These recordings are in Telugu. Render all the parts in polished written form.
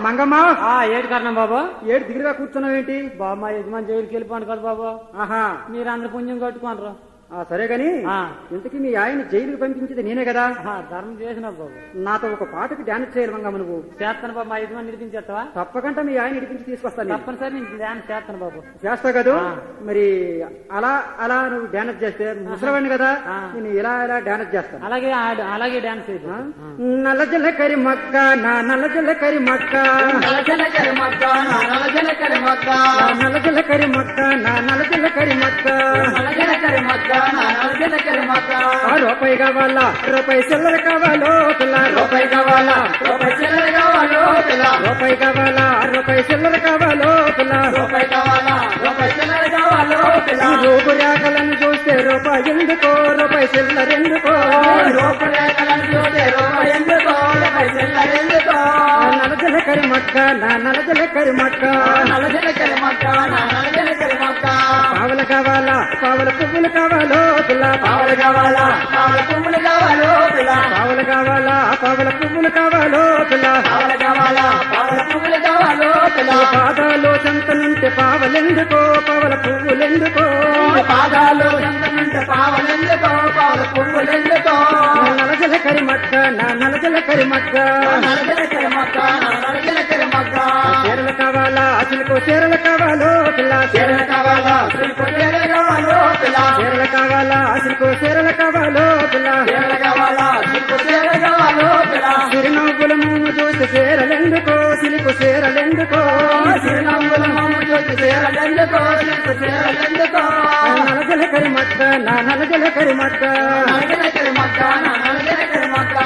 మంగమ్మ ఏడు కారణం బాబు ఏడు దిగులుగా కూర్చున్నావేంటి? బాబు మా యజమాని జైలుకి వెళ్ళిపోను కదా బాబు. ఆహా మీరు అందరు పుణ్యం కట్టుకోనరు. సరే గాని ఇంతకీ మీ ఆయన జైలుకి పంపించేది నేనే కదా. ధర్మం చేసిన బాబు. నాతో ఒక పాటకి డాన్స్ చేయాలి మంగమ్మ. నువ్వు చేస్తాను బాబు. మా యజమాని నిడిపించేస్తావా? తప్పకుండా మీ ఆయన నిడిపించి తీసుకొస్తాను. తప్పనిసరి నేను డాన్స్ చేస్తాను బాబు. చేస్తావు కదా. మరి అలా అలా నువ్వు డాన్స్ చేస్తే ముసలివాడిని కదా, నేను ఇలా ఇలా డాన్స్ చేస్తాను. అలాగే డాన్స్ చేద్దాం. నల్ల జల్లకరి మక్క నా నల్ల జల్లకరి మక్క, నల్ల జల్లకరి మక్క నా నల్ల జల్లకరి మక్క, నల్ల జల్లకరి మక్క నా నల్ల జల్లకరి మక్క, నల్ల జల్లకరి మక్క నా నల్ల జల్లకరి మక్క. రూపాయి కావాలా రూపాయి చిల్లర కావాలో పిల్ల, రూపాయి కావాలా రూపాయి చిల్లర కావాలో పిల్ల, రూపాయి కావాలా రూపాయి చిల్లర కావాలో పిల్ల, రూపాయి కావాలా రూపాయి చిల్లర కావాలో పిల్ల. రూపురేఖలను చూస్తే రూపాయి ఎందుకో రూపాయి చిల్లర ఎందుకో, రూపురేఖలను చూస్తే రూపాయి ఎందుకో రూపాయి చిల్లర ఎందుకో. నల్ల జల్లకరి మక్క నా నల్ల జల్లకరి మక్క, నల్ల జల్లకరి మక్క నా నల్ల జల్లకరి మక్క. పావులు కావాలా పావుల పువ్వులు కావాలో పిల్ల, పావులు కావాలా పావుల పువ్వులు కావాలో పిల్ల, పావులు కావాలా పావుల పువ్వులు కావాలో పిల్ల, పావులు కావాలా పావుల పువ్వులు కావాలో పిల్ల. పాదాలు చెంతనుంటే పావలెందుకో పావుల పువ్వులెందుకో, పాదాలు చెంతనుంటే పావులెందుకో పావుల పువ్వులెందుకో. నల్ల జల్లకరి మక్క నా నల్ల జల్లకరి మక్క, నల్ల జల్లకరి మక్క నా నల్ల జల్లకరి మక్క. చీరలు కావాలా అసలుకో చీరలు కావాలో పిల్ల, చీరలు కావాలా సిల్కు చీరలు కావాలో పిల్ల, చీరలు కావాలా అసలుకో చీరలు కావాలో పిల్ల, చీరలు కావాలా సిల్కు చీరలు కావాలో పిల్ల. చిరునవ్వుల మూము చూసి చీరలెందుకో సిలుకు చీరలెందుకో, చిరునవ్వుల మొమ్ము చూసి చీరలెందుకో సిల్కు చీరలెందుకో. నల్ల జల్లకరి మక్క నా నల్ల జల్లకరి మక్క, నల్ల జల్లకరి మక్క నా నల్ల జల్లకరి మక్క.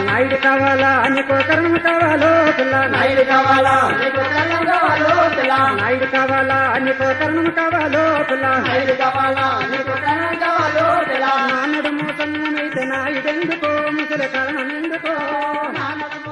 నాయుడు కావాలా నీకో కరణం కావాలో పిల్ల, నాయుడు కావాలా నీకు కళ్ళం కావాలో పిల్ల, నాయుడు కావాలా నీకో కరణం కావాలో పిల్ల, నాయుడు కావాలా నీకు కళ్ళం కావాలో పిల్ల. నాన్నడు మోసన్నమైతే నాయుడెందుకో ముసలి కరణం ఎందుకో, నాన్నకు